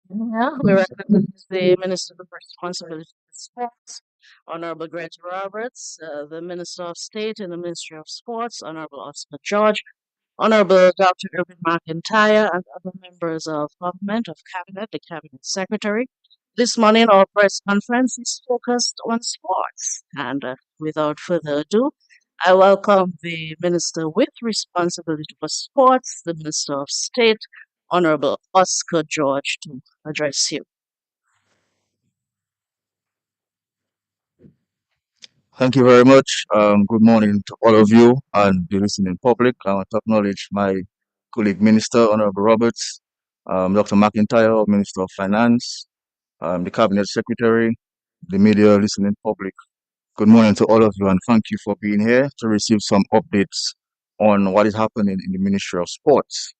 Yeah, we recognize the Minister of Responsibility for Sports, Honorable Greta Roberts, the Minister of State in the Ministry of Sports, Honorable Oscar George, Honorable Dr. Irvin McIntyre, and other members of government, of cabinet, the cabinet secretary. This morning, our press conference is focused on sports. And without further ado, I welcome the Minister with Responsibility for Sports, the Minister of State, Honorable Oscar George, to address you. Thank you very much. Good morning to all of you and the listening public. I want to acknowledge my colleague Minister Honorable Roberts, Dr. McIntyre, Minister of Finance, the Cabinet Secretary, the media listening public. Good morning to all of you and thank you for being here to receive some updates on what is happening in the Ministry of Sports.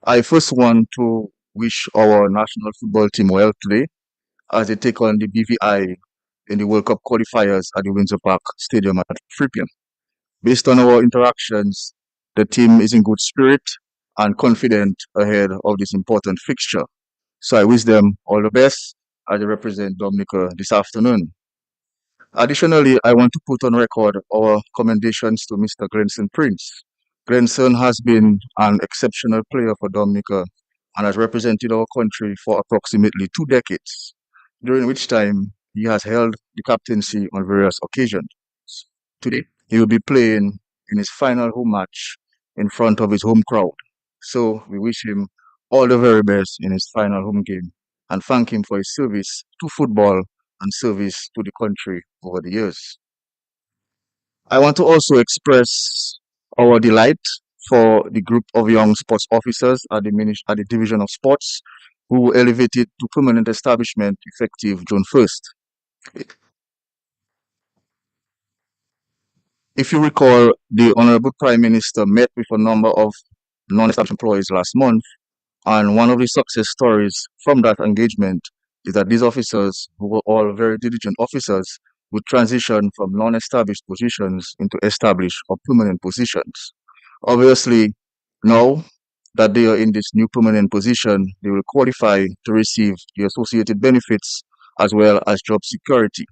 I first want to wish our national football team well today as they take on the BVI in the World Cup qualifiers at the Windsor Park Stadium at 3 p.m. Based on our interactions, the team is in good spirit and confident ahead of this important fixture. So I wish them all the best as they represent Dominica this afternoon. Additionally, I want to put on record our commendations to Mr. Glenson Prince. Glenson has been an exceptional player for Dominica and has represented our country for approximately 2 decades, during which time he has held the captaincy on various occasions. Today, he will be playing in his final home match in front of his home crowd. So we wish him all the very best in his final home game and thank him for his service to football and service to the country over the years. I want to also express our delight for the group of young sports officers at at the Division of Sports who were elevated to permanent establishment effective June 1st. If you recall, the Honorable Prime Minister met with a number of non-established employees last month, and one of the success stories from that engagement is that these officers, who were all very diligent officers, would transition from non-established positions into established or permanent positions. Obviously, now that they are in this new permanent position, they will qualify to receive the associated benefits as well as job security.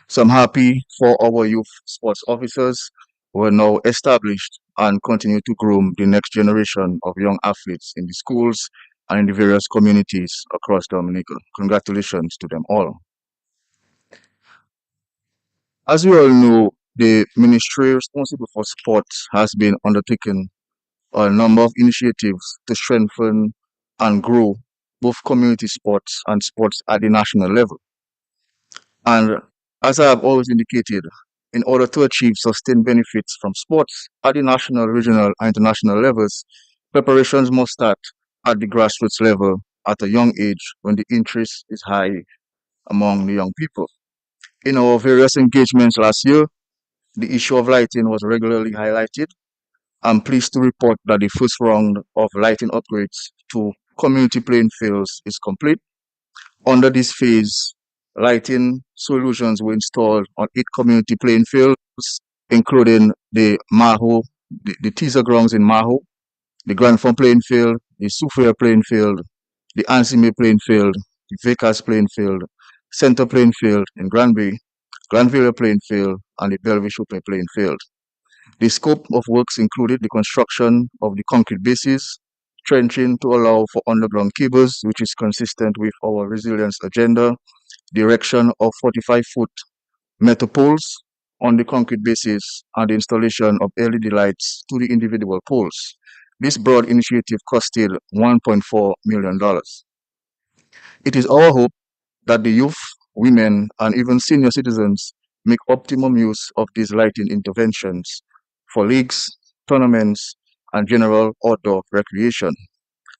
So I'm happy for our youth sports officers who are now established and continue to groom the next generation of young athletes in the schools and in the various communities across Dominica. Congratulations to them all. As we all know, the ministry responsible for sports has been undertaking a number of initiatives to strengthen and grow both community sports and sports at the national level. And as I have always indicated, in order to achieve sustained benefits from sports at the national, regional, and international levels, preparations must start at the grassroots level at a young age when the interest is high among the young people. In our various engagements last year, the issue of lighting was regularly highlighted. I'm pleased to report that the first round of lighting upgrades to community playing fields is complete. Under this phase, lighting solutions were installed on 8 community playing fields, including the Maho, the teaser grounds in Maho, the Grand Fond playing field, the Soufriere playing field, the Ansime playing field, the Vickers playing field, Center playing field in Granby, Granville playing field, and the Bellevue Chopin playing field. The scope of works included the construction of the concrete bases, trenching to allow for underground cables, which is consistent with our resilience agenda, the erection of 45-foot metal poles on the concrete bases, and the installation of LED lights to the individual poles. This broad initiative costed $1.4 million. It is our hope that the youth, women, and even senior citizens make optimum use of these lighting interventions for leagues, tournaments, and general outdoor recreation.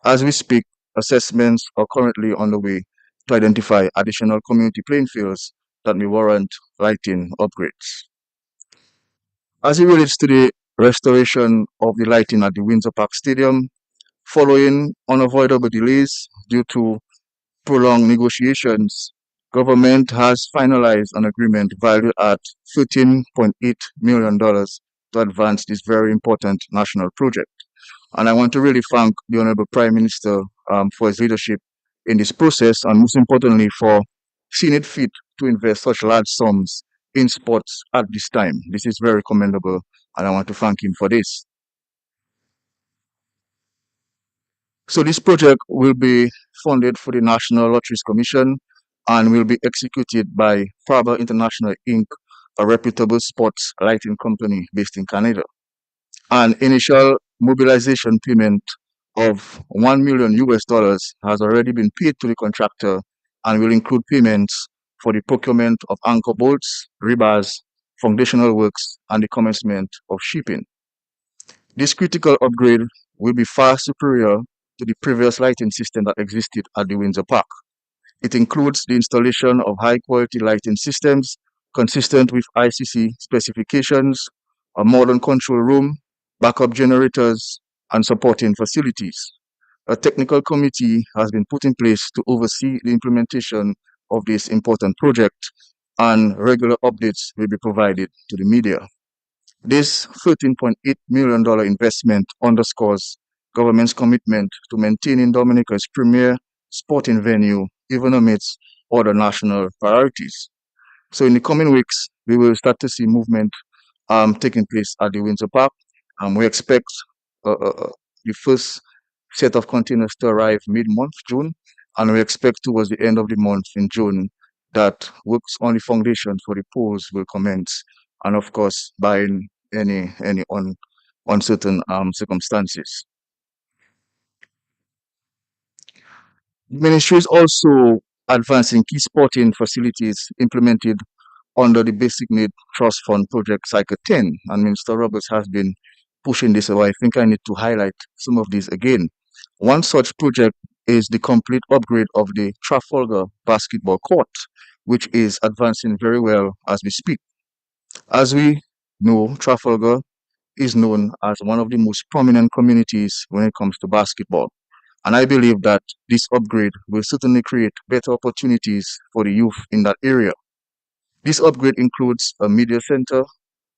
As we speak, assessments are currently underway to identify additional community playing fields that may warrant lighting upgrades. As it relates to the restoration of the lighting at the Windsor Park Stadium, following unavoidable delays due to prolonged negotiations, government has finalized an agreement valued at $13.8 million to advance this very important national project. And I want to really thank the Honorable Prime Minister for his leadership in this process, and most importantly, for seeing it fit to invest such large sums in sports at this time. This is very commendable, and I want to thank him for this. So this project will be funded for the National Lotteries Commission and will be executed by Faber International Inc., a reputable sports lighting company based in Canada. An initial mobilization payment of 1 million US dollars has already been paid to the contractor and will include payments for the procurement of anchor bolts, rebars, foundational works, and the commencement of shipping. This critical upgrade will be far superior to the previous lighting system that existed at the Windsor Park. It includes the installation of high-quality lighting systems consistent with ICC specifications, a modern control room, backup generators, and supporting facilities. A technical committee has been put in place to oversee the implementation of this important project, and regular updates will be provided to the media. This $13.8 million investment underscores government's commitment to maintaining Dominica's premier sporting venue, even amidst other national priorities. So in the coming weeks, we will start to see movement taking place at the Windsor Park. We expect the first set of containers to arrive mid-month, June, and we expect towards the end of the month in June that works on the foundation for the poles will commence, and of course, barring any uncertain circumstances. The ministry is also advancing key sporting facilities implemented under the Basic Need Trust Fund Project Cycle 10, and Minister Roberts has been pushing this, so I think I need to highlight some of these again. One such project is the complete upgrade of the Trafalgar basketball court, which is advancing very well as we speak. As we know, Trafalgar is known as one of the most prominent communities when it comes to basketball. And I believe that this upgrade will certainly create better opportunities for the youth in that area. This upgrade includes a media center,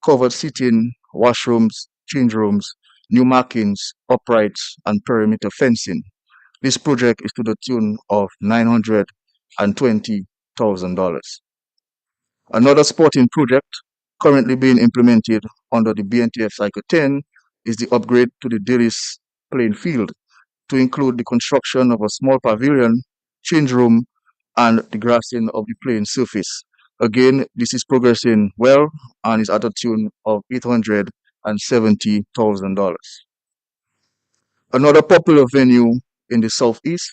covered seating, washrooms, change rooms, new markings, uprights, and perimeter fencing. This project is to the tune of $920,000. Another sporting project currently being implemented under the BNTF Cycle 10 is the upgrade to the Dillis playing field to include the construction of a small pavilion, change room, and the grassing of the playing surface. Again, this is progressing well and is at a tune of $870,000. Another popular venue in the southeast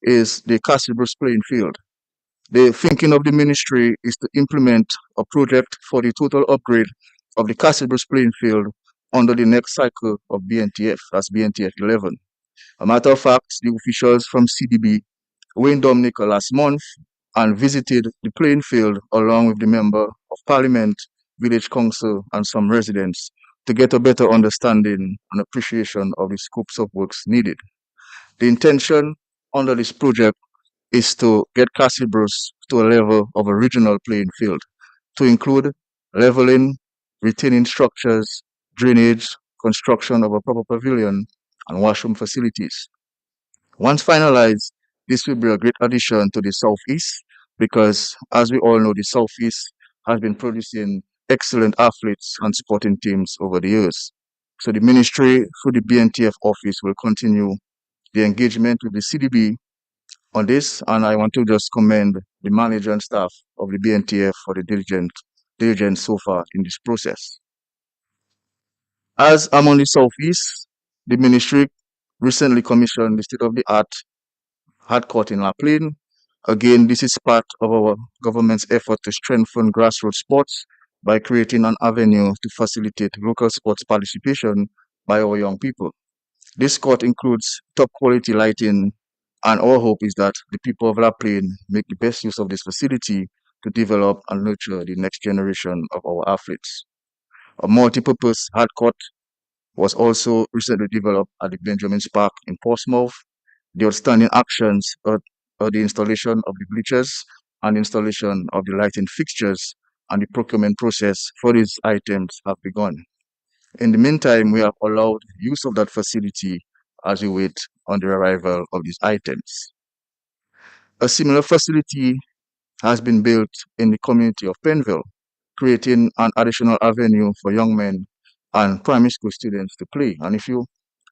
is the Castlebruce playing field. The thinking of the ministry is to implement a project for the total upgrade of the Castlebruce playing field under the next cycle of BNTF, that's BNTF 11. A matter of fact, the officials from CDB were in Dominica last month and visited the playing field along with the Member of Parliament, Village Council, and some residents to get a better understanding and appreciation of the scopes of works needed. The intention under this project is to get Castlebruce to a level of a regional playing field, to include leveling, retaining structures, drainage, construction of a proper pavilion, and washroom facilities. Once finalized, this will be a great addition to the Southeast because, as we all know, the Southeast has been producing excellent athletes and sporting teams over the years. So the ministry through the BNTF office will continue the engagement with the CDB on this, and I want to just commend the manager and staff of the BNTF for the diligence so far in this process. As I'm on the Southeast, the ministry recently commissioned the state-of-the-art hard court in La Plaine. Again, this is part of our government's effort to strengthen grassroots sports by creating an avenue to facilitate local sports participation by our young people. This court includes top quality lighting, and our hope is that the people of La Plaine make the best use of this facility to develop and nurture the next generation of our athletes. A multi-purpose hard court was also recently developed at the Benjamin Park in Portsmouth. The outstanding actions are the installation of the bleachers and installation of the lighting fixtures, and the procurement process for these items have begun. In the meantime, we have allowed use of that facility as we wait on the arrival of these items. A similar facility has been built in the community of Penville, creating an additional avenue for young men and primary school students to play. And if you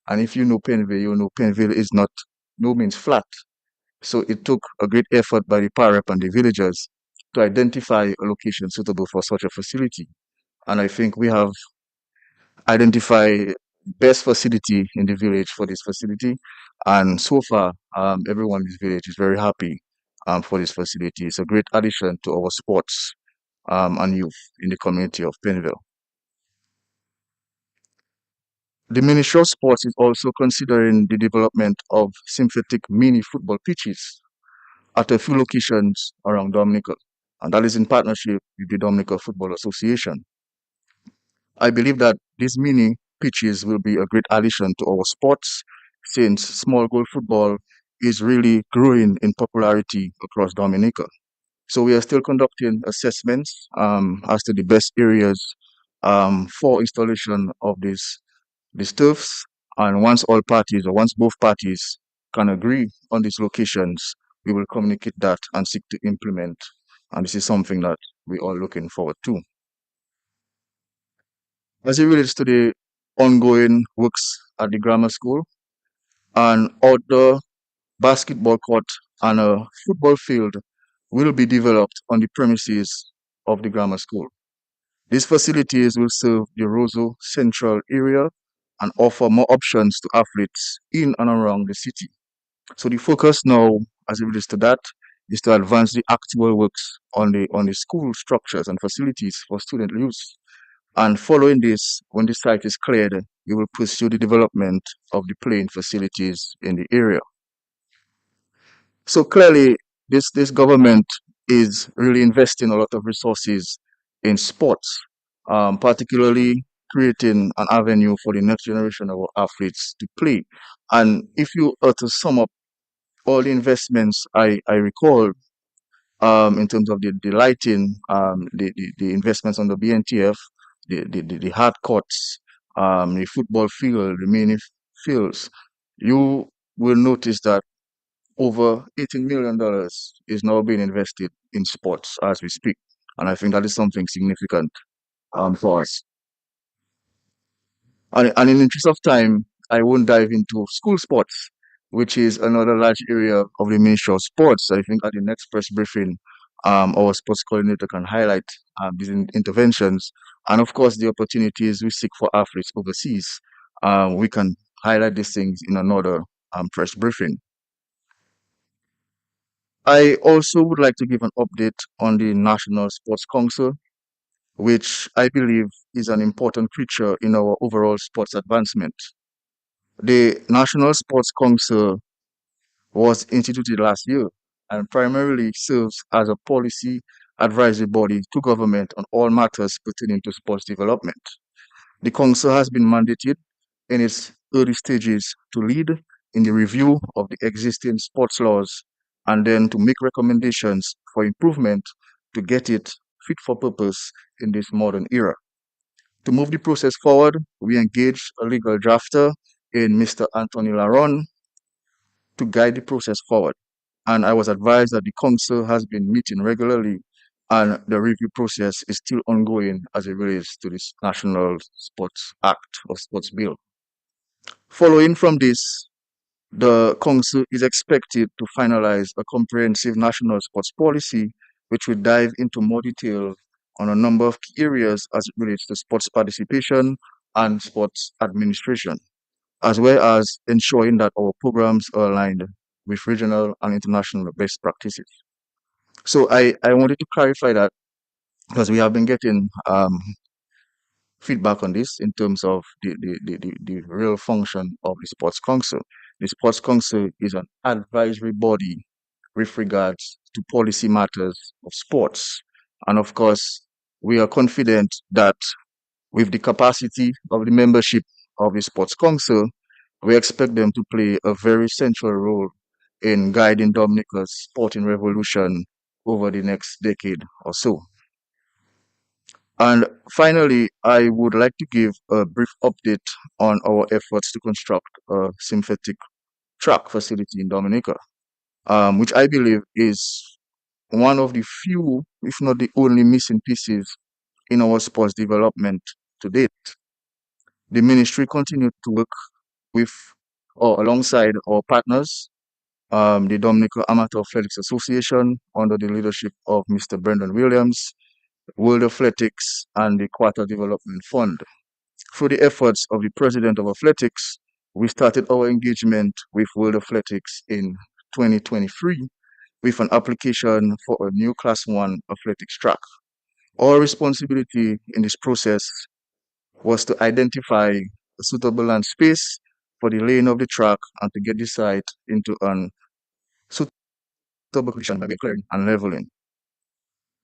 know Penville, you know Penville is not no means flat. So it took a great effort by the PAREP and the villagers to identify a location suitable for such a facility. And I think we have identified best facility in the village for this facility. And so far, everyone in this village is very happy for this facility. It's a great addition to our sports and youth in the community of Penville. The Ministry of Sports is also considering the development of synthetic mini football pitches at a few locations around Dominica, and that is in partnership with the Dominica Football Association. I believe that these mini pitches will be a great addition to our sports since small goal football is really growing in popularity across Dominica. So we are still conducting assessments as to the best areas for installation of these turfs. And once all parties or once both parties can agree on these locations, we will communicate that and seek to implement. And this is something that we are looking forward to. As it relates to the ongoing works at the grammar school, an outdoor basketball court and a football field will be developed on the premises of the grammar school. These facilities will serve the Roseau Central area and offer more options to athletes in and around the city. So the focus now, as it relates to that, is to advance the actual works on the school structures and facilities for student use. And following this, when the site is cleared, we will pursue the development of the playing facilities in the area. So clearly, this government is really investing a lot of resources in sports, particularly creating an avenue for the next generation of our athletes to play. And if you are to sum up all the investments I recall in terms of the lighting, the investments on the BNTF, the hard courts, the football field, the mini fields, you will notice that over $18 million is now being invested in sports as we speak. And I think that is something significant for us. And in the interest of time, I won't dive into school sports, which is another large area of the Ministry of Sports. I think at the next press briefing, our sports coordinator can highlight these interventions. And of course, the opportunities we seek for athletes overseas. We can highlight these things in another press briefing. I also would like to give an update on the National Sports Council, which I believe is an important feature in our overall sports advancement. The National Sports Council was instituted last year and primarily serves as a policy advisory body to government on all matters pertaining to sports development. The council has been mandated in its early stages to lead in the review of the existing sports laws and then to make recommendations for improvement to get it fit for purpose in this modern era. To move the process forward, we engaged a legal drafter in Mr. Anthony Laron to guide the process forward. And I was advised that the council has been meeting regularly and the review process is still ongoing as it relates to this National Sports Act or Sports Bill. Following from this, the council is expected to finalize a comprehensive national sports policy, which will dive into more detail on a number of key areas as it relates to sports participation and sports administration, as well as ensuring that our programs are aligned with regional and international best practices. So I wanted to clarify that because we have been getting feedback on this in terms of the real function of the Sports Council. The Sports Council is an advisory body with regards to policy matters of sports. And of course, we are confident that with the capacity of the membership of the Sports Council, we expect them to play a very central role in guiding Dominica's sporting revolution over the next decade or so. And finally, I would like to give a brief update on our efforts to construct a synthetic track facility in Dominica. which I believe is one of the few, if not the only, missing pieces in our sports development to date. The ministry continued to work with or alongside our partners, the Dominican Amateur Athletics Association under the leadership of Mr. Brendan Williams, World Athletics, and the Quarter Development Fund. Through the efforts of the President of Athletics, we started our engagement with World Athletics in 2023 with an application for a new Class 1 athletics track. Our responsibility in this process was to identify a suitable land space for the laying of the track and to get the site into an suitable condition by clearing and leveling.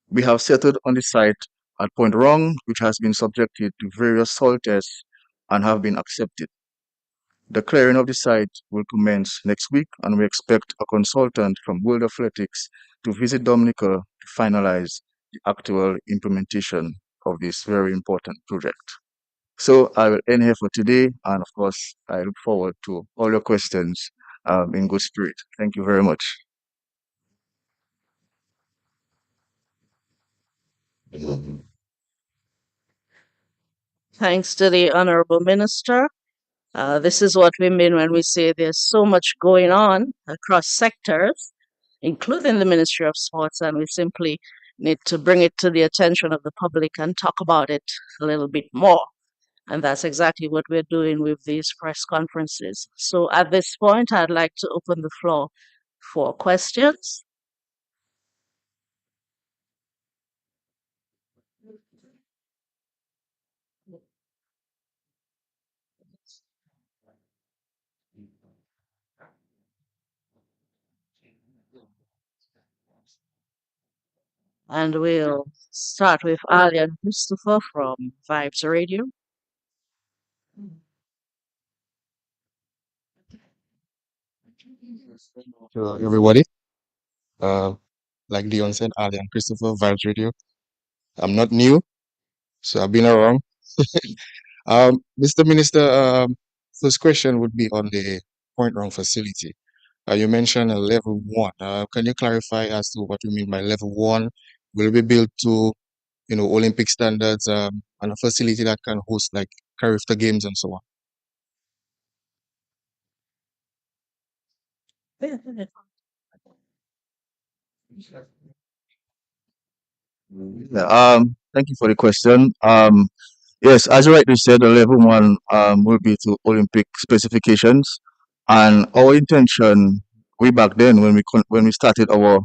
We have settled on the site at Point Rong, which has been subjected to various soil tests and have been accepted. The clearing of the site will commence next week, and we expect a consultant from World Athletics to visit Dominica to finalize the actual implementation of this very important project. So I will end here for today, and of course, I look forward to all your questions in good spirit. Thank you very much. Thanks to the Honorable Minister. This is what we mean when we say there's so much going on across sectors, including the Ministry of Sports, and we simply need to bring it to the attention of the public and talk about it a little bit more. And that's exactly what we're doing with these press conferences. So at this point, I'd like to open the floor for questions. And we'll start with Alian Christopher from Vibes Radio. Hello, everybody. Uh, like Dion said, Ali and Christopher, Vibes Radio. I'm not new, so I've been around. Mr. Minister, first question would be on the Point Run facility. You mentioned a level one. Can you clarify as to what you mean by level one? Will it be built to, Olympic standards, and a facility that can host like character games and so on? Yeah, thank you for the question. Yes, as you rightly said, the level one will be to Olympic specifications, and our intention way back then when when we started our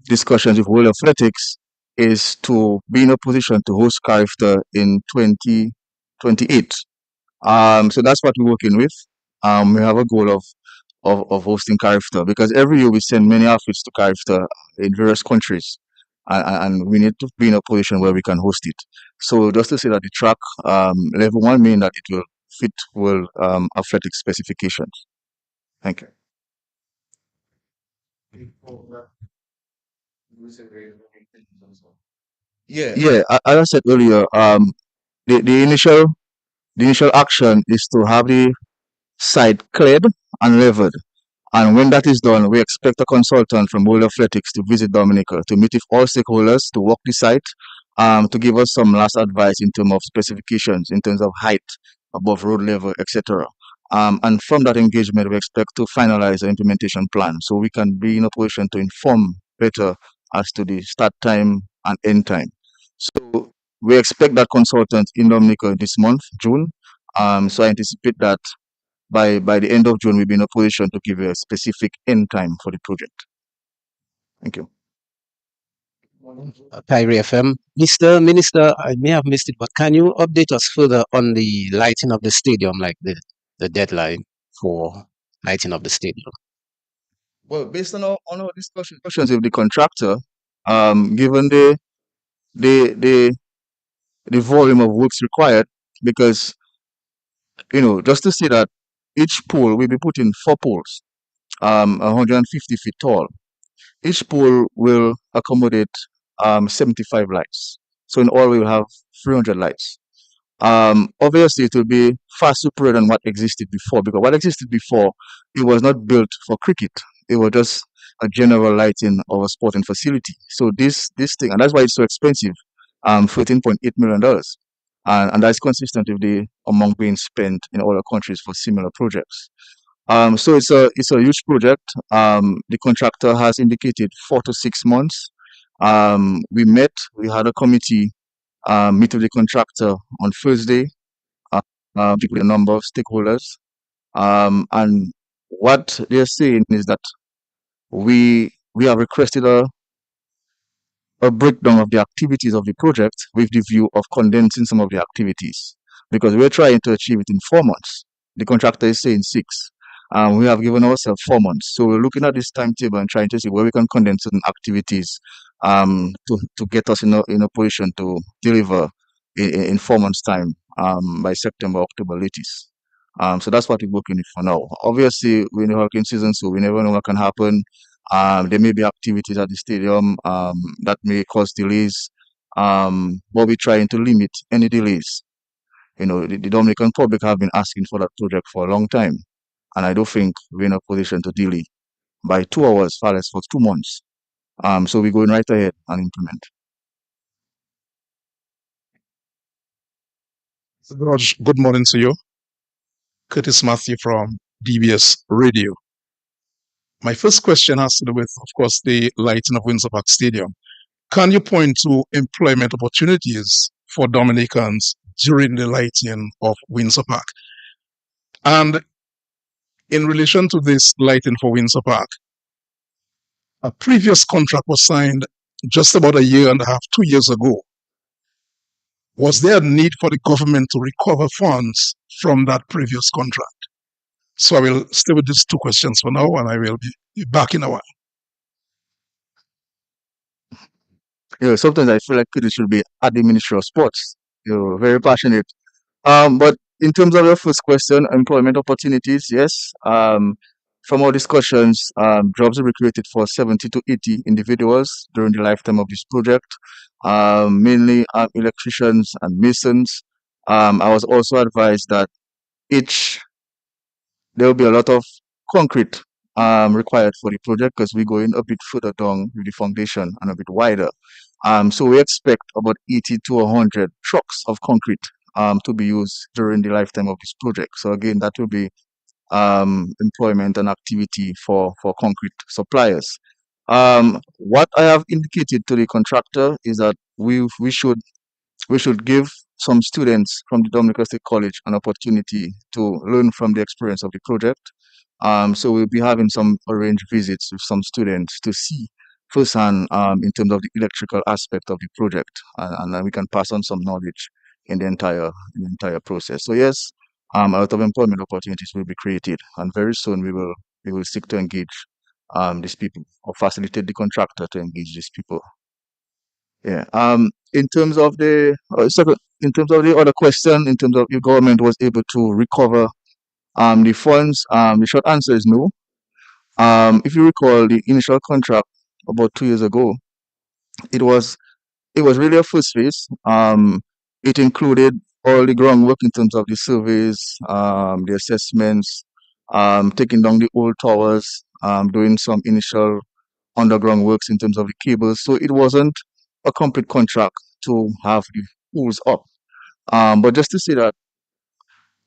discussions with World Athletics is to be in a position to host Carifta in 2028. So that's what we're working with. We have a goal of hosting Carifta because every year we send many athletes to Carifta in various countries, and we need to be in a position where we can host it. So just to say that the track level one mean that it will fit well athletic specifications. Thank you. Yeah. As I said earlier, the initial action is to have the site cleared and leveled. And when that is done, we expect a consultant from World Athletics to visit Dominica to meet with all stakeholders, to walk the site, to give us some last advice in terms of specifications, in terms of height above road level, etc. And from that engagement, we expect to finalize the implementation plan so we can be in a position to inform better as to the start time and end time. So we expect that consultant in Dominica this month, June. So I anticipate that by the end of June, we'll be in a position to give a specific end time for the project. Thank you. Kyrie FM. Mr. Minister, I may have missed it, but can you update us further on the lighting of the stadium, like the deadline for lighting of the stadium? Well, based on our discussions with the contractor, given the the the volume of works required, because just to say that each pole will be put in four poles, 150 feet tall. Each pole will accommodate 75 lights. So in all, we will have 300 lights. Obviously, it will be far superior than what existed before because what existed before, it was not built for cricket. It was just a general lighting of a sporting facility. So this thing, and that's why it's so expensive, $13.8 million, and that's consistent with the amount being spent in other countries for similar projects. So it's a huge project. The contractor has indicated 4 to 6 months. We had a committee meet with the contractor on Thursday, uh, with a number of stakeholders. And what they're saying is that we have requested a breakdown of the activities of the project with the view of condensing some of the activities because we're trying to achieve it in 4 months. The contractor is saying six. We have given ourselves 4 months. So we're looking at this timetable and trying to see where we can condense certain activities to get us in a position to deliver in 4 months' time, by September, October latest. So that's what we're working with for now. Obviously, we're in the hurricane season, so we never know what can happen. There may be activities at the stadium that may cause delays, but we're trying to limit any delays. The Dominican public have been asking for that project for a long time, and I don't think we're in a position to delay by 2 hours, far less for 2 months. So we're going right ahead and implement. George, good morning to you. Curtis Matthew from DBS Radio. My first question has to do with, of course, the lighting of Windsor Park Stadium. Can you point to employment opportunities for Dominicans during the lighting of Windsor Park? And in relation to this lighting for Windsor Park, a previous contract was signed just about a year and a half, 2 years ago. Was there a need for the government to recover funds from that previous contract? So I will stay with these two questions for now, and I will be back in a while. Sometimes I feel like Kudu should be at the Ministry of Sports. Very passionate. But in terms of your first question, employment opportunities, yes. From our discussions, jobs will be created for 70 to 80 individuals during the lifetime of this project, mainly electricians and masons. I was also advised that each there will be a lot of concrete required for the project because we're going a bit further down with the foundation and a bit wider. So we expect about 80 to 100 trucks of concrete to be used during the lifetime of this project. So again, that will be employment and activity for concrete suppliers. What I have indicated to the contractor is that we should give some students from the Dominican State College an opportunity to learn from the experience of the project. So we'll be having some arranged visits with some students to see firsthand in terms of the electrical aspect of the project, and then we can pass on some knowledge in the entire process. So yes, a lot of employment opportunities will be created, and very soon we will seek to engage these people or facilitate the contractor to engage these people. Yeah. In terms of the other question, in terms of if government was able to recover the funds, the short answer is no. If you recall the initial contract about 2 years ago, it was it was really a first phase. It included all the groundwork in terms of the surveys, the assessments, taking down the old towers, doing some initial underground works in terms of the cables. So it wasn't a complete contract to have the poles up. But just to say that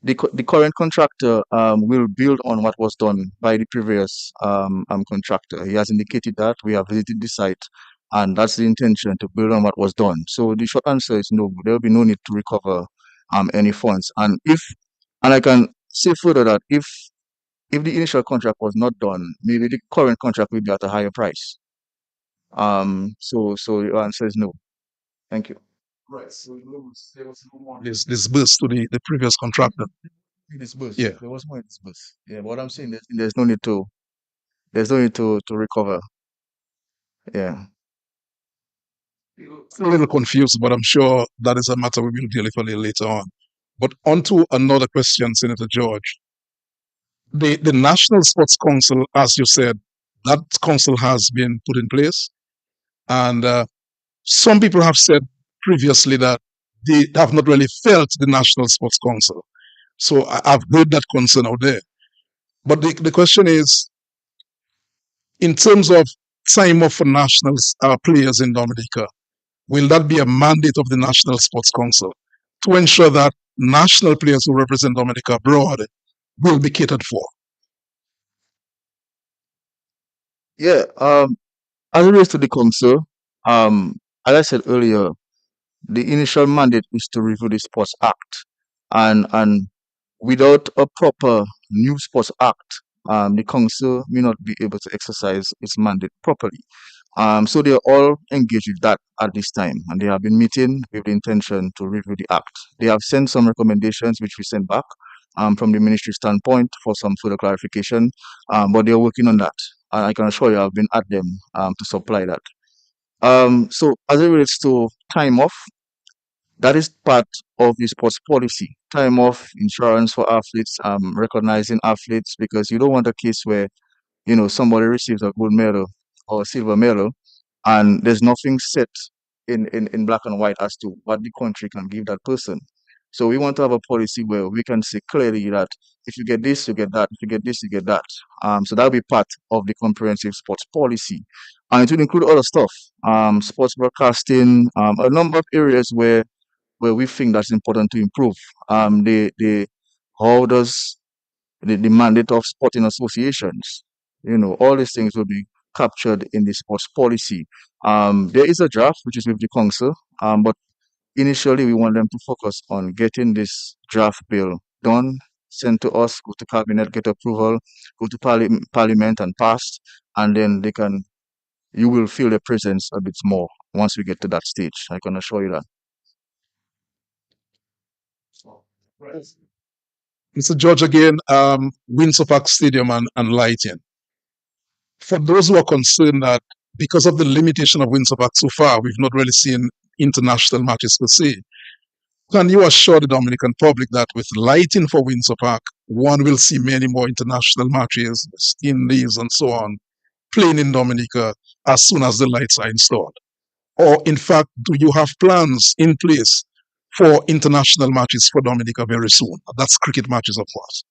the current contractor will build on what was done by the previous contractor. He has indicated that we have visited the site, and that's the intention to build on what was done. So the short answer is no. There will be no need to recover any funds. And I can say further that if the initial contract was not done, maybe the current contract will be at a higher price. So the answer is no. Thank you. Right. So there was no more disbursed to the previous contractor. Disbursed. Yeah. There was more disbursed. Yeah, but what I'm saying is there's no need to recover. Yeah. Still a little confused, but I'm sure that is a matter we will deal with a little later on. But on to another question, Senator George. The National Sports Council, as you said, that council has been put in place. And some people have said previously that they have not really felt the National Sports Council. So I've heard that concern out there. But the question is, In terms of time off for national players in Dominica, will that be a mandate of the National Sports Council to ensure that national players who represent Dominica abroad will be catered for? Yeah, as it relates to the council, um, as I said earlier, the initial mandate is to review the Sports Act, and without a proper new Sports Act, the council may not be able to exercise its mandate properly. So they are all engaged with that at this time, and they have been meeting with the intention to review the act. They have sent some recommendations, which we sent back from the ministry standpoint for some further clarification, but they are working on that. And I can assure you, I've been at them to supply that. So as it relates to time off, that is part of the sports policy. Time off, insurance for athletes, recognizing athletes, because you don't want a case where somebody receives a gold medal or a silver medal and there's nothing set in black and white as to what the country can give that person. So we want to have a policy where we can say clearly that if you get this, you get that. If you get this, you get that. So that'll be part of the comprehensive sports policy, and it will include other stuff, sports broadcasting, a number of areas where we think that's important to improve. The how does the mandate of sporting associations, all these things will be captured in the sports policy. There is a draft which is with the council, but initially we want them to focus on getting this draft bill done, sent to us, go to cabinet, get approval, go to parliament and passed, and then you will feel the presence a bit more once we get to that stage. I can assure you that. Mr. George, again, Windsor Park Stadium and lighting. For those who are concerned that because of the limitation of Windsor Park so far, we've not really seen international matches per se, can you assure the Dominican public that with lighting for Windsor Park, one will see many more international matches, West Indies and so on, playing in Dominica as soon as the lights are installed? Or, in fact, do you have plans in place for international matches for Dominica very soon? That's cricket matches, of course.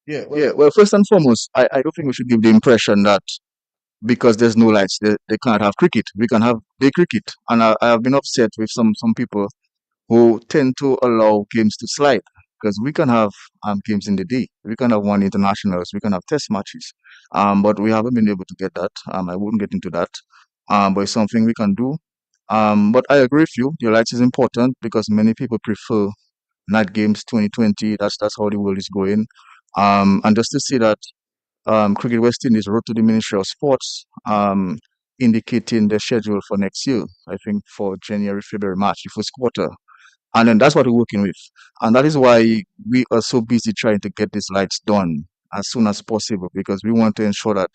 Yeah. Well, first and foremost, I don't think we should give the impression that because there's no lights, they can't have cricket. We can have day cricket, and I have been upset with some people who tend to allow games to slide because we can have games in the day. We can have one internationals. We can have test matches, but we haven't been able to get that. I wouldn't get into that, but it's something we can do. But I agree with you. The lights is important because many people prefer night games 2020. That's how the world is going. And just to see that Cricket West Indies wrote to the Ministry of Sports indicating the schedule for next year, I think for January, February, March, the first quarter. And then that's what we're working with. And that is why we are so busy trying to get these lights done as soon as possible because we want to ensure that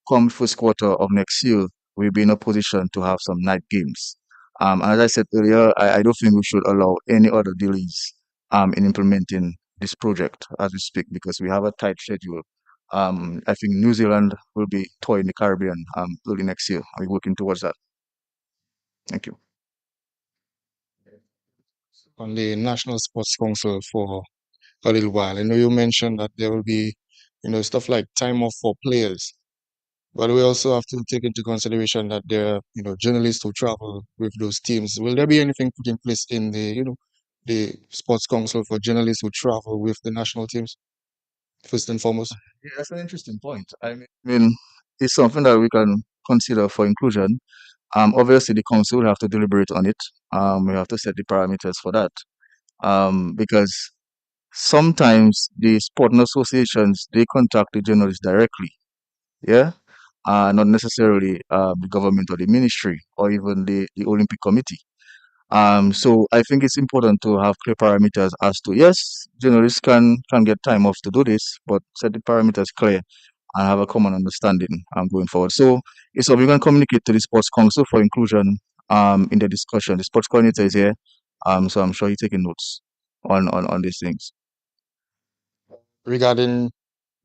come first quarter of next year, we'll be in a position to have some night games. And as I said earlier, I don't think we should allow any other delays in implementing this project as we speak because we have a tight schedule. I think New Zealand will be touring the Caribbean early next year. We're working towards that. Thank you. On the National Sports Council for a little while. I know you mentioned that there will be, stuff like time off for players, but we also have to take into consideration that there are, journalists who travel with those teams. Will there be anything put in place in the Sports Council for journalists who travel with the national teams, first and foremost? Yeah, that's an interesting point. I mean, it's something that we can consider for inclusion. Obviously, the council will have to deliberate on it. We have to set the parameters for that. Because sometimes the sporting associations they contact the journalists directly. Yeah, not necessarily the government or the ministry or even the Olympic Committee. So I think it's important to have clear parameters as to yes, journalists can get time off to do this, but set the parameters clear and have a common understanding going forward. So it's something we can communicate to the Sports Council for inclusion in the discussion. The sports coordinator is here, so I'm sure he's taking notes on these things. Regarding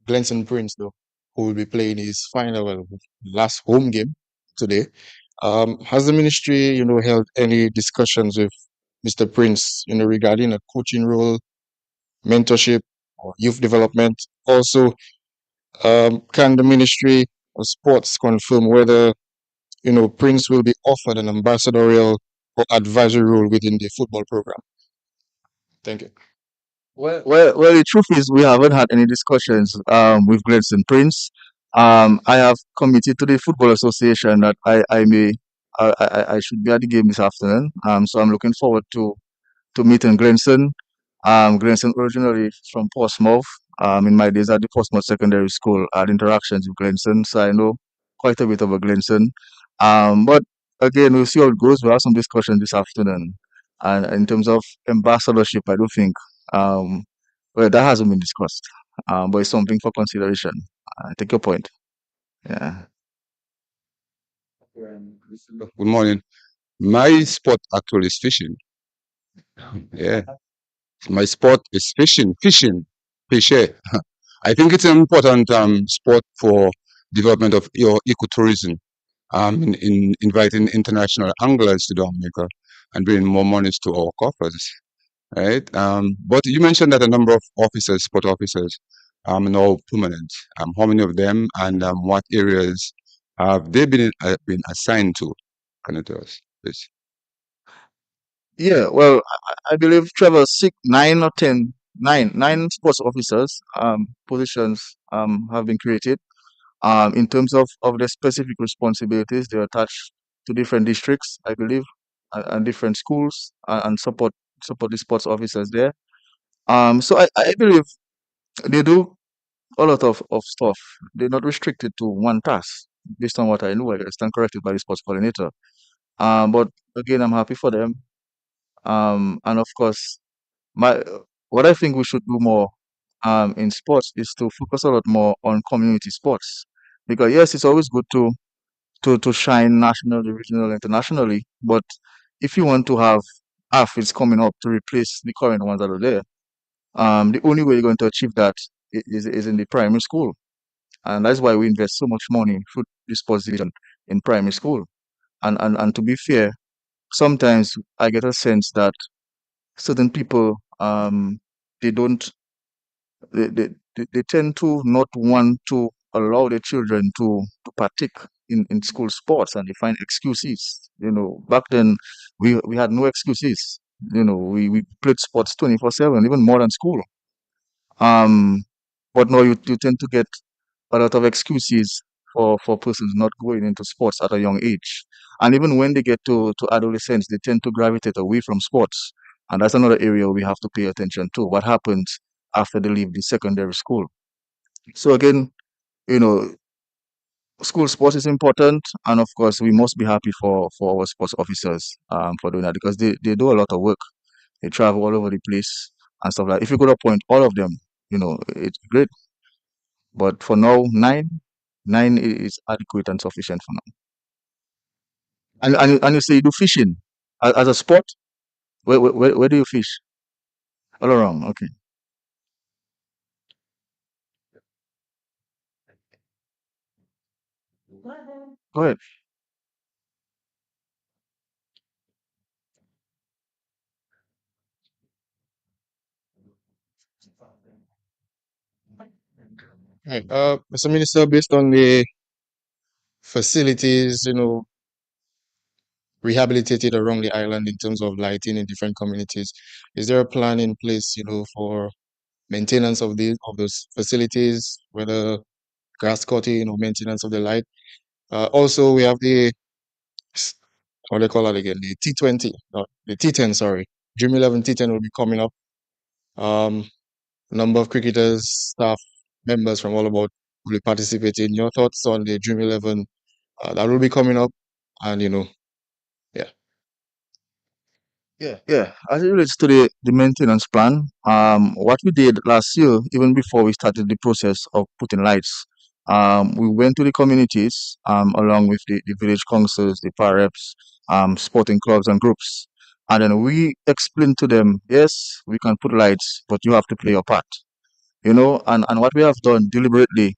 Glenson Prince, though, who will be playing his final, last home game today. Has the ministry, held any discussions with Mr. Prince, regarding a coaching role, mentorship, or youth development? Also, can the ministry Sports confirm whether Prince will be offered an ambassadorial or advisory role within the football program? Thank you. Well, the truth is we haven't had any discussions with Gladstone Prince. I have committed to the Football Association that I should be at the game this afternoon. So I'm looking forward to meeting Glenson. Glenson originally from Portsmouth. In my days at the Portsmouth Secondary School, I had interactions with Glenson, so I know quite a bit about Glenson. But again, we'll see how it goes. We'll have some discussion this afternoon. And in terms of ambassadorship, I don't think um, well that hasn't been discussed. But it's something for consideration. I take your point. Yeah. Good morning. My sport actually is fishing. Yeah, my sport is fishing. Fish. I think it's an important sport for development of your ecotourism. In inviting international anglers to Dominica and bringing more monies to our coffers. Right. But you mentioned that a number of officers, sport officers, now permanent. How many of them and what areas have they been assigned to? Can you tell us, please? Yeah, well, I believe Trevor six, 9 or 10, nine sports officers positions have been created. In terms of the specific responsibilities, they're attached to different districts, I believe, and different schools, and support the sports officers there. So I believe they do a lot of stuff. They're not restricted to one task, based on what I know. I stand corrected by the sports coordinator. But again, I'm happy for them. And of course, my what I think we should do more in sports is to focus a lot more on community sports, because yes, it's always good to shine nationally, regional, internationally, but if you want to have athletes coming up to replace the current ones that are there, the only way you're going to achieve that is in the primary school, and that's why we invest so much money for the sports division in primary school. And to be fair, sometimes I get a sense that certain people they don't they tend to not want to allow their children to partake in school sports, and they find excuses. Back then we had no excuses. We played sports 24/7, even more than school. Um, but now you tend to get a lot of excuses for persons not going into sports at a young age. And even when they get to adolescence, they tend to gravitate away from sports. And that's another area we have to pay attention to. What happens after they leave the secondary school? So again, you know, school sports is important, and of course, we must be happy for our sports officers for doing that, because they do a lot of work. They travel all over the place and stuff like. If you could appoint all of them, it's great. But for now, nine is adequate and sufficient for now. And you say you do fishing as a sport. Where do you fish? All around. Okay, go ahead. Right. Mr. Minister, based on the facilities, rehabilitated around the island in terms of lighting in different communities, is there a plan in place, for maintenance of those facilities, whether grass cutting or maintenance of the light? Also, we have what do they call that again? The T20, no, the T10, sorry. Dream 11 T10 will be coming up. Um, a number of cricketers, staff, members from all about will be participating. Your thoughts on the Dream 11 that will be coming up? And, yeah. Yeah. As it relates to the maintenance plan, what we did last year, even before we started the process of putting lights, we went to the communities, along with the village councils, the PAREPs, sporting clubs and groups, and then we explained to them, yes, we can put lights, but you have to play your part. And what we have done deliberately,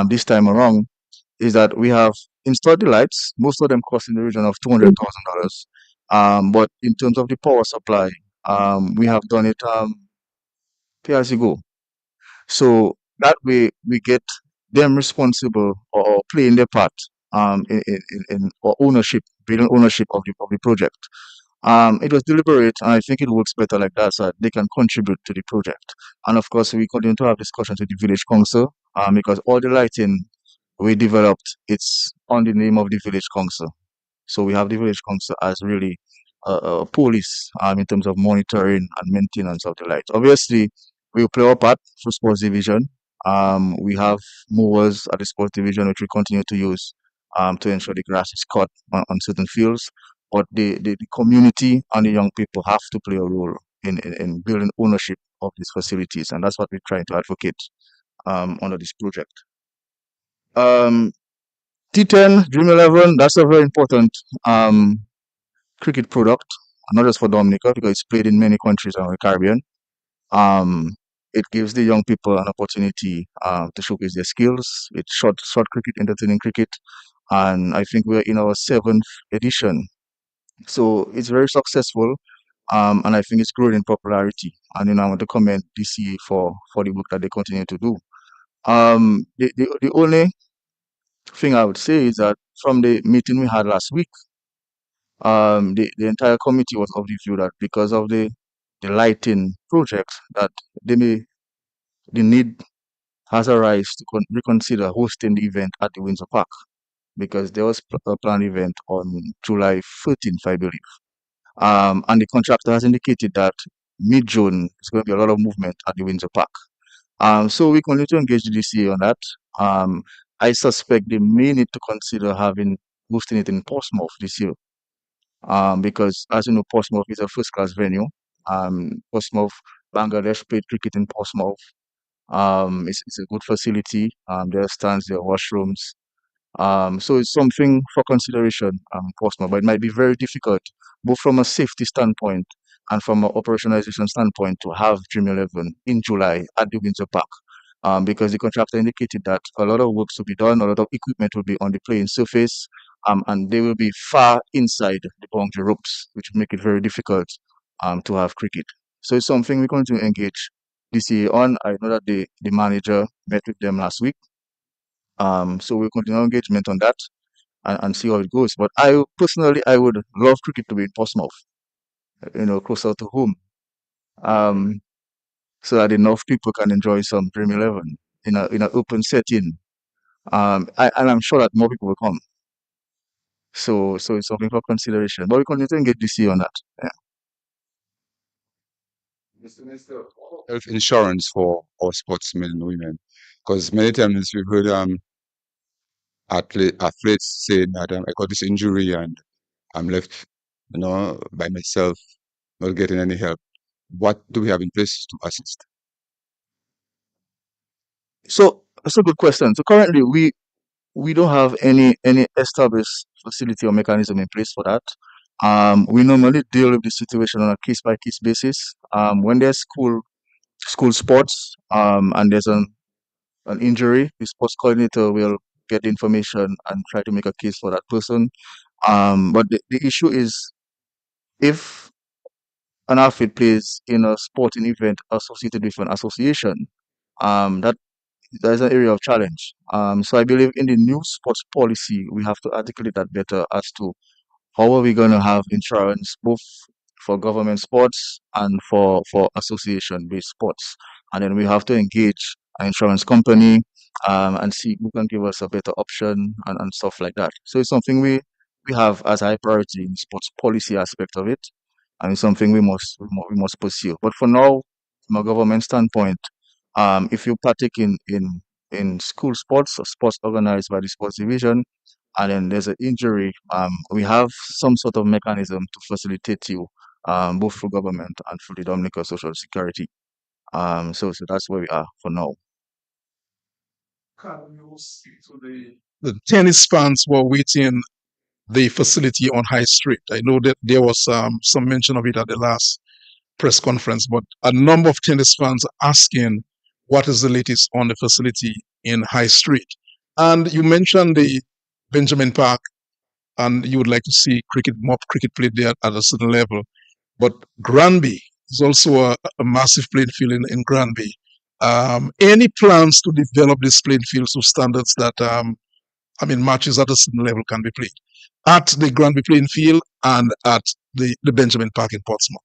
this time around, is that we have installed the lights. Most of them cost in the region of $200,000. But in terms of the power supply, we have done it pay as you go. So that way we get them responsible or playing their part in or ownership, building ownership of the project. It was deliberate, and I think it works better like that, so that they can contribute to the project. And of course, we continue to have discussions with the village council, because all the lighting we developed, it's on the name of the village council. So we have the village council as really a police, in terms of monitoring and maintenance of the lights. Obviously, we will play our part for sports division. We have mowers at the sports division which we continue to use to ensure the grass is cut on certain fields. But the community and the young people have to play a role in building ownership of these facilities, and that's what we're trying to advocate under this project. Um, T10 Dream 11, that's a very important um, cricket product, not just for Dominica, because it's played in many countries around the Caribbean. Um, it gives the young people an opportunity to showcase their skills. It's short cricket, entertaining cricket, and I think we're in our seventh edition. So it's very successful, and I think it's growing in popularity. And I want to commend DCA for the work that they continue to do. The only thing I would say is that from the meeting we had last week, the entire committee was of the view that because of the lighting project, that they may the need has arisen to reconsider hosting the event at the Windsor Park, because there was a planned event on July 14th, I believe. And the contractor has indicated that mid-June is going to be a lot of movement at the Windsor Park. So we continue to engage the DCA on that. I suspect they may need to consider having hosting it in Portsmouth this year, because as you know, Portsmouth is a first-class venue. Portsmouth, Bangladesh played cricket in Portsmouth. It's a good facility. There are stands, there are washrooms. So it's something for consideration, Portsmouth, but it might be very difficult, both from a safety standpoint and from an operationalization standpoint, to have Dream 11 in July at the Windsor Park. Because the contractor indicated that a lot of works will be done, a lot of equipment will be on the playing surface, and they will be far inside the boundary ropes, which will make it very difficult to have cricket. So it's something we're going to engage DCA on. I know that the manager met with them last week. So we'll continue engagement on that and see how it goes. But I personally, I would love cricket to be in Portsmouth, closer to home, um, so that enough people can enjoy some Dream 11 in an open setting. And I'm sure that more people will come. So it's something for consideration. But we continue to engage DC on that. Yeah. Mr. Minister, health insurance for our sportsmen and women, because many times we've heard athletes saying that I got this injury and I'm left, by myself, not getting any help. What do we have in place to assist? So that's a good question. So currently we don't have any established facility or mechanism in place for that. We normally deal with the situation on a case by case basis. When there's school sports, and there's an injury, the sports coordinator will get the information and try to make a case for that person. But the issue is, if an athlete plays in a sporting event associated with an association, that is an area of challenge. So I believe in the new sports policy, we have to articulate that better as to how are we going to have insurance both for government sports and for association based sports. And then we have to engage an insurance company, and see who can give us a better option and stuff like that. So it's something we have as high priority in the sports policy aspect of it, and it's something we must pursue. But for now, from a government standpoint, if you partake in school sports or sports organized by the sports division, and then there's an injury, we have some sort of mechanism to facilitate you, both through government and through the Dominican Social Security. So that's where we are for now. Can you speak to the tennis fans who are waiting the facility on High Street? I know that there was some mention of it at the last press conference, but a number of tennis fans are asking what is the latest on the facility in High Street. And you mentioned the Benjamin Park, and you would like to see more cricket played there at a certain level. But Granby is also a massive playing field in Granby. Any plans to develop these playing fields to standards that matches at a certain level can be played at the Granby playing field and at the Benjamin Park in Portsmouth?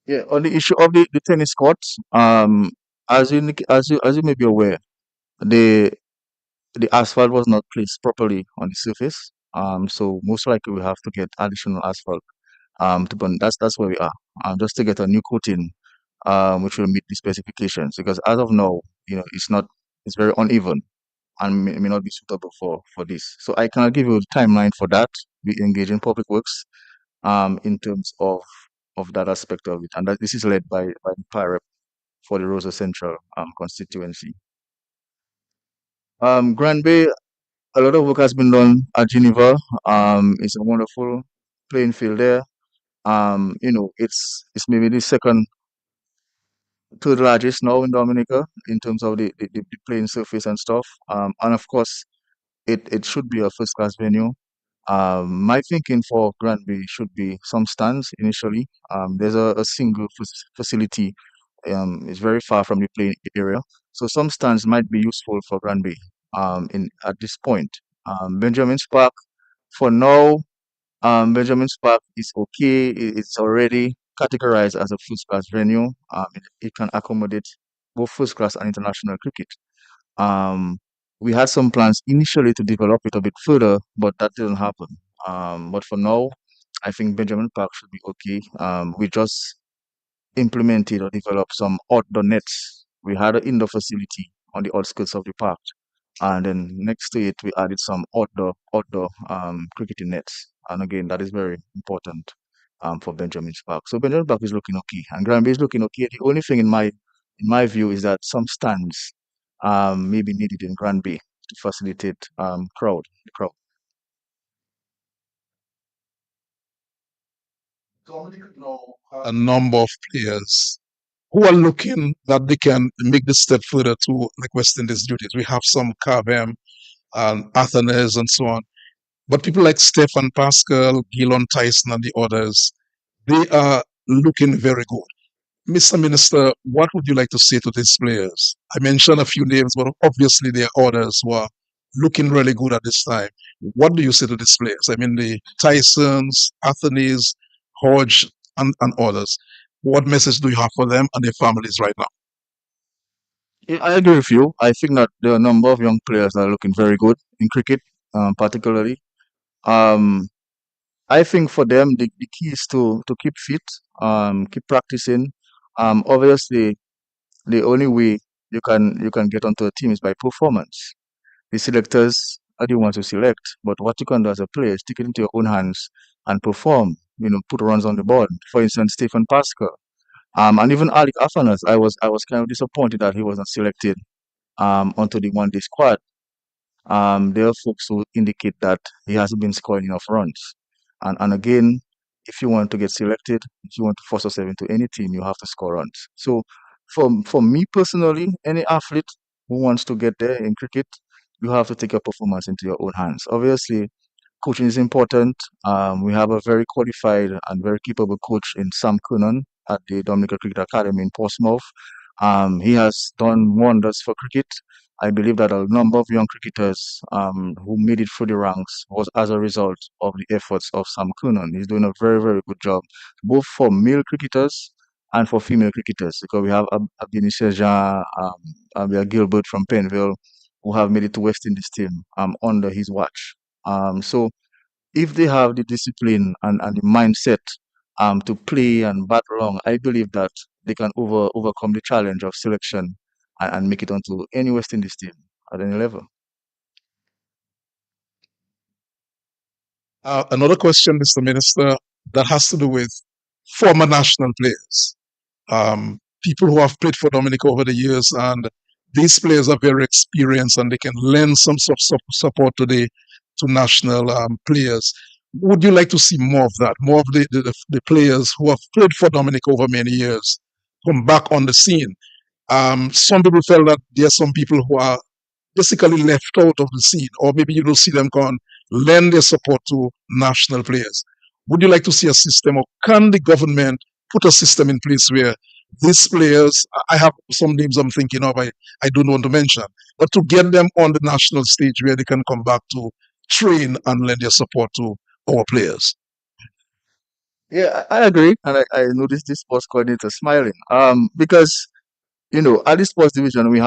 Yeah, on the issue of the tennis courts, as you may be aware, the the asphalt was not placed properly on the surface. So most likely we have to get additional asphalt. To put, that's where we are. Just to get a new coating, which will meet the specifications. Because as of now, it's very uneven and may not be suitable for this. So I cannot give you a timeline for that. We engage in public works in terms of that aspect of it, and that this is led by the PIREP for the Rosa Central constituency. Granby, a lot of work has been done at Geneva. It's a wonderful playing field there. It's maybe the second, third largest now in Dominica in terms of the playing surface and stuff. And of course, it should be a first class venue. My thinking for Granby should be some stands initially. There's a single facility. It's very far from the playing area, so some stands might be useful for Granby. In at this point, Benjamin's Park for now. Benjamin's Park is okay. It's already categorized as a first class venue. It can accommodate both first class and international cricket. Um, we had some plans initially to develop it a bit further, but that didn't happen. But for now, I think Benjamin Park should be okay. We just implemented or developed some outdoor nets. We had an indoor facility on the outskirts of the park, and then next to it, we added some outdoor cricketing nets. And again, that is very important for Benjamin's Park. So Benjamin Park is looking okay, and Granby is looking okay. The only thing in my view is that some stands may be needed in Granby to facilitate the crowd. Dominica now a number of players who are looking that they can make the step further to like West Indies duties. We have some Cavem and Athenes and so on. But people like Stefan Pascal, Gilon Tyson, and the others, they are looking very good. Mr. Minister, what would you like to say to these players? I mentioned a few names, but obviously there are others who are looking really good at this time. What do you say to these players? I mean, the Tysons, Athenes, Hodge, and others. What message do you have for them and their families right now? Yeah, I agree with you. I think that there are a number of young players that are looking very good in cricket, particularly. Um, I think for them the key is to keep fit, keep practicing. Obviously, the only way you can get onto a team is by performance. The selectors are the ones to select, but what you can do as a player is take it into your own hands and perform. Put runs on the board. For instance, Stephen Pascal, and even Alec Afanas. I was kind of disappointed that he wasn't selected onto the one day squad. There are folks who indicate that he hasn't been scoring enough runs. And again, if you want to get selected, if you want to force yourself into any team, you have to score runs. So for me personally, any athlete who wants to get there in cricket, you have to take your performance into your own hands. Obviously, coaching is important. We have a very qualified and very capable coach in Sam Kernan at the Dominica Cricket Academy in Portsmouth. He has done wonders for cricket. I believe that a number of young cricketers who made it through the ranks was as a result of the efforts of Sam Kernan. He's doing a very, very good job, both for male cricketers and for female cricketers, because we have Abdini Serjan, we have Gilbert from Penville, who have made it to West Indies team under his watch. So if they have the discipline and the mindset to play and bat along, I believe that they can overcome the challenge of selection and make it onto any West Indies team at any level. Another question, Mr. Minister, that has to do with former national players, people who have played for Dominica over the years, and these players are very experienced and they can lend some sort of support to national players. Would you like to see more of that? More of the players who have played for Dominica over many years come back on the scene? Some people felt that there are some people who are basically left out of the scene, or maybe you don't see them go and lend their support to national players. Would you like to see a system, or can the government put a system in place where these players, I have some names I'm thinking of, I don't want to mention, but to get them on the national stage where they can come back to train and lend their support to our players. Yeah, I agree, and I noticed this sports coordinator smiling. Because at the sports division we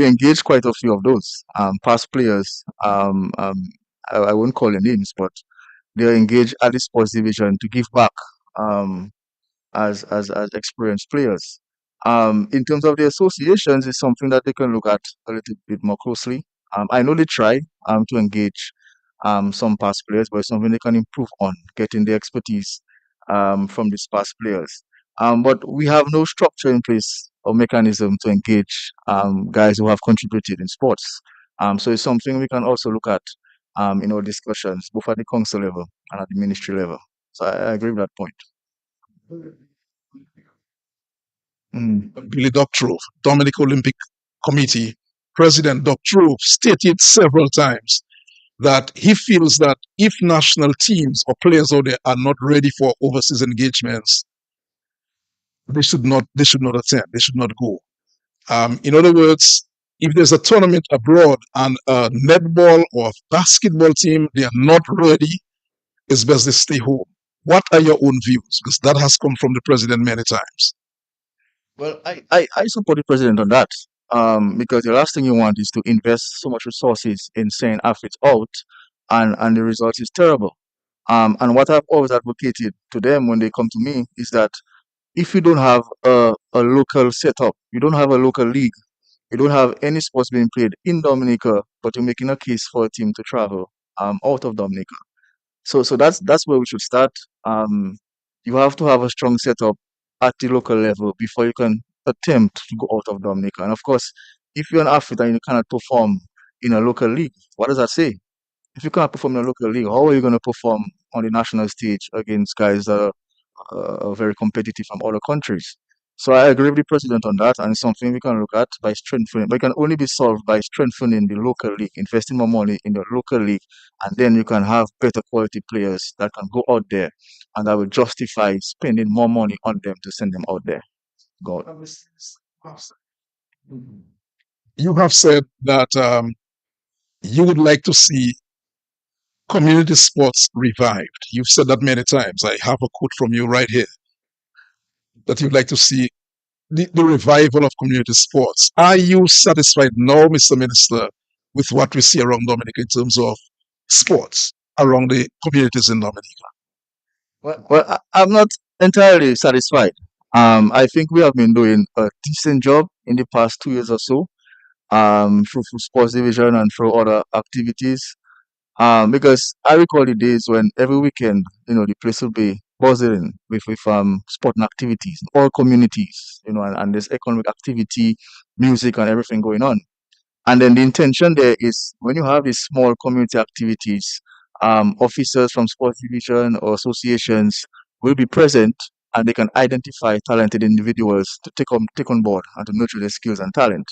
engage quite a few of those past players. I won't call their names, but they're engaged at the sports division to give back. Um, as experienced players. In terms of the associations, it's something that they can look at a little bit more closely. I know they try to engage some past players, but it's something they can improve on, getting the expertise from these past players. But we have no structure in place or mechanism to engage guys who have contributed in sports. So it's something we can also look at in our discussions, both at the council level and at the ministry level. So I agree with that point. Mm. Billy Doctorow, Dominic Olympic Committee President Doctorow, stated several times that he feels that if national teams or players out there are not ready for overseas engagements, they should not attend, they should not go. In other words, if there's a tournament abroad and a netball or basketball team they are not ready, it's best they stay home. What are your own views? Because that has come from the president many times. Well, I support the president on that. Because the last thing you want is to invest so much resources in sending athletes out, and the result is terrible. And what I've always advocated to them when they come to me is that if you don't have a local setup, you don't have a local league, you don't have any sports being played in Dominica, but you're making a case for a team to travel out of Dominica. So that's where we should start. You have to have a strong setup at the local level before you can attempt to go out of Dominica. And of course, if you're an athlete and you cannot perform in a local league, what does that say? If you cannot perform in a local league, how are you going to perform on the national stage against guys that are very competitive from other countries? So I agree with the president on that, and it's something we can look at by strengthening, but it can only be solved by strengthening the local league, investing more money in the local league, and then you can have better quality players that can go out there, and that will justify spending more money on them to send them out there. God. You have said that you would like to see community sports revived. You've said that many times. I have a quote from you right here that you'd like to see the revival of community sports. Are you satisfied now, Mr. Minister, with what we see around Dominica in terms of sports around the communities in Dominica? Well, I'm not entirely satisfied. I think we have been doing a decent job in the past 2 years or so, through sports division and through other activities. Because I recall the days when every weekend, the place would be buzzing with sporting activities, all communities, and there's economic activity, music, and everything going on. And then the intention there is when you have these small community activities, officers from sports division or associations will be present, and they can identify talented individuals to take on board and to nurture their skills and talent.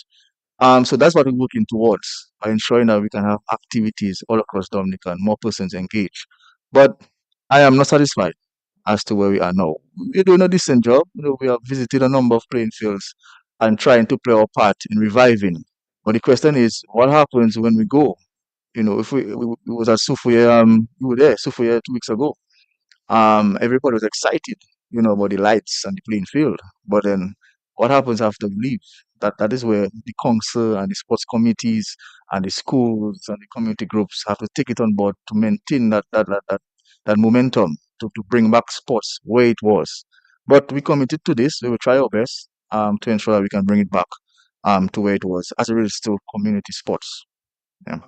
So that's what we're working towards by ensuring that we can have activities all across Dominica and more persons engaged. But I am not satisfied as to where we are now. We're doing a decent job. We have visited a number of playing fields and trying to play our part in reviving. But the question is, what happens when we go? If we was at Sufuye, we were there, Sufuye 2 weeks ago. Everybody was excited, about the lights and the playing field. But then what happens after we leave? That is where the council and the sports committees and the schools and the community groups have to take it on board to maintain that momentum to bring back sports where it was. But we committed to this. We will try our best to ensure that we can bring it back to where it was as it relates to community sports. Yeah.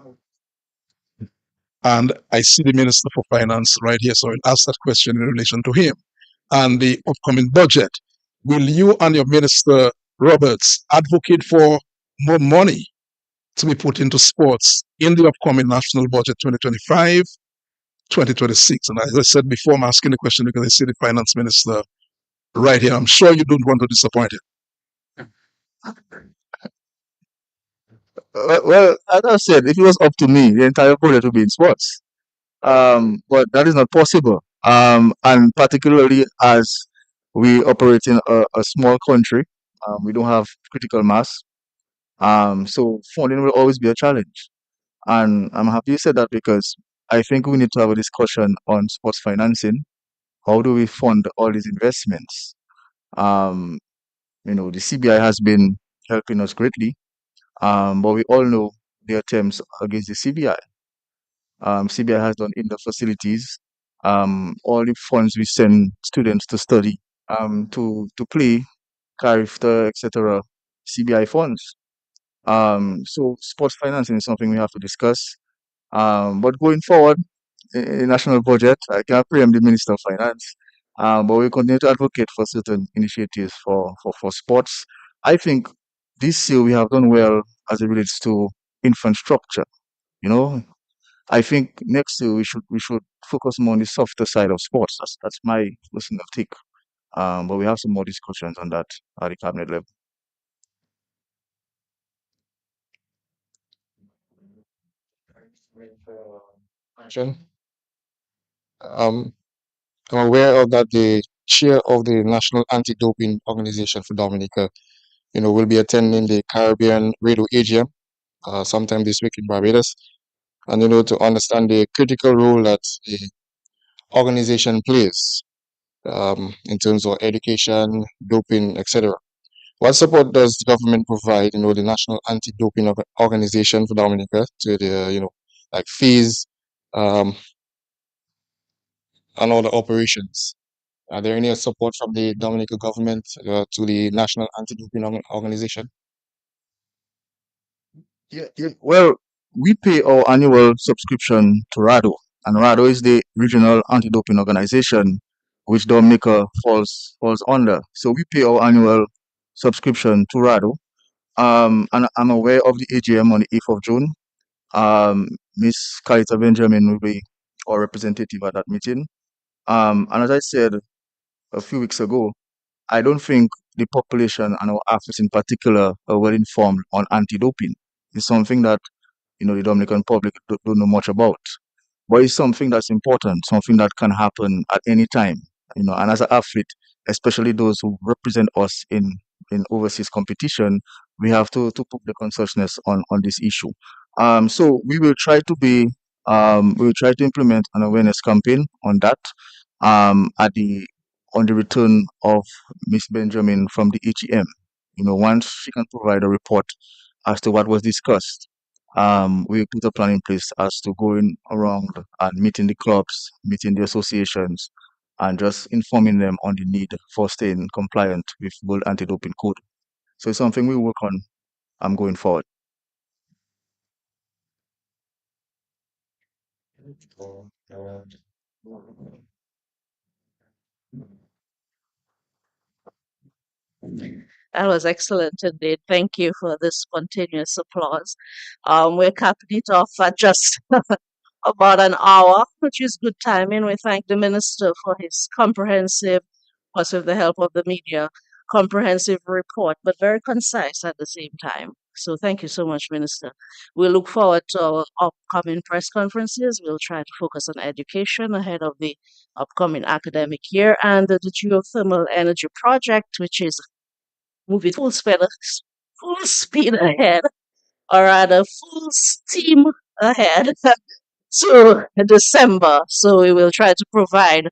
And I see the Minister for Finance right here, so I'll ask that question in relation to him and the upcoming budget. Will you and your Minister Roberts advocate for more money to be put into sports in the upcoming national budget 2025, 2026? And as I said before, I'm asking the question because I see the Finance Minister right here. I'm sure you don't want to disappoint him. Well, as I said, if it was up to me, the entire project would be in sports. But that is not possible. And particularly as We operate in a small country. We don't have critical mass. So funding will always be a challenge. And I'm happy you said that because I think we need to have a discussion on sports financing. How do we fund all these investments? Um, the CBI has been helping us greatly, but we all know the attempts against the CBI. CBI has done indoor facilities, all the funds we send students to study, to play, character, etc. CBI funds. So sports financing is something we have to discuss. But going forward, in national budget, I can't preempt the Minister of Finance, but we continue to advocate for certain initiatives for sports. I think this year we have done well as it relates to infrastructure. You know, I think next year we should focus more on the softer side of sports. That's my personal take. But we have some more discussions on that at the cabinet level. Question. Um, I'm aware of that the chair of the National Anti-Doping Organization for Dominica, will be attending the Caribbean Radio AGM sometime this week in Barbados, and to understand the critical role that the organization plays in terms of education, doping, etc. What support does the government provide, the National Anti-Doping Organization for Dominica to the, like fees um, and all the operations? Are there any support from the Dominican government to the National Anti-Doping Organization? Yeah. Well, we pay our annual subscription to RADO, and RADO is the regional anti-doping organization which Dominica falls under. So we pay our annual subscription to RADO. And I'm aware of the AGM on the 8th of June. Miss Kalita Benjamin will be our representative at that meeting. And as I said a few weeks ago, I don't think the population and our athletes in particular are well informed on anti-doping. It's something that the Dominican public don't know much about. But it's something that's important, something that can happen at any time. And as an athlete, especially those who represent us in overseas competition, we have to put the consciousness on this issue. So we will try to implement an awareness campaign on that at the on the return of Miss Benjamin from the AGM. Once she can provide a report as to what was discussed, we put a plan in place as to going around and meeting the clubs, meeting the associations, and just informing them on the need for staying compliant with World Anti-Doping Code. So it's something we work on going forward. That was excellent indeed. Thank you for this spontaneous applause. We're capping it off at just about an hour, which is good timing. We thank the minister for his comprehensive, plus with the help of the media, comprehensive report, but very concise at the same time. So thank you so much, Minister. We look forward to our upcoming press conferences. We'll try to focus on education ahead of the upcoming academic year and the geothermal energy project, which is moving full speed ahead, or rather full steam ahead to December. So we will try to provide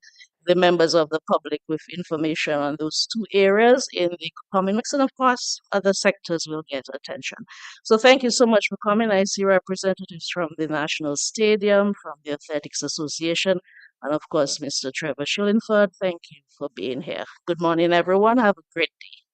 the members of the public with information on those two areas in the coming weeks, and of course, other sectors will get attention. So thank you so much for coming. I see representatives from the National Stadium, from the Athletics Association, and of course, Mr. Trevor Schillingford. Thank you for being here. Good morning, everyone. Have a great day.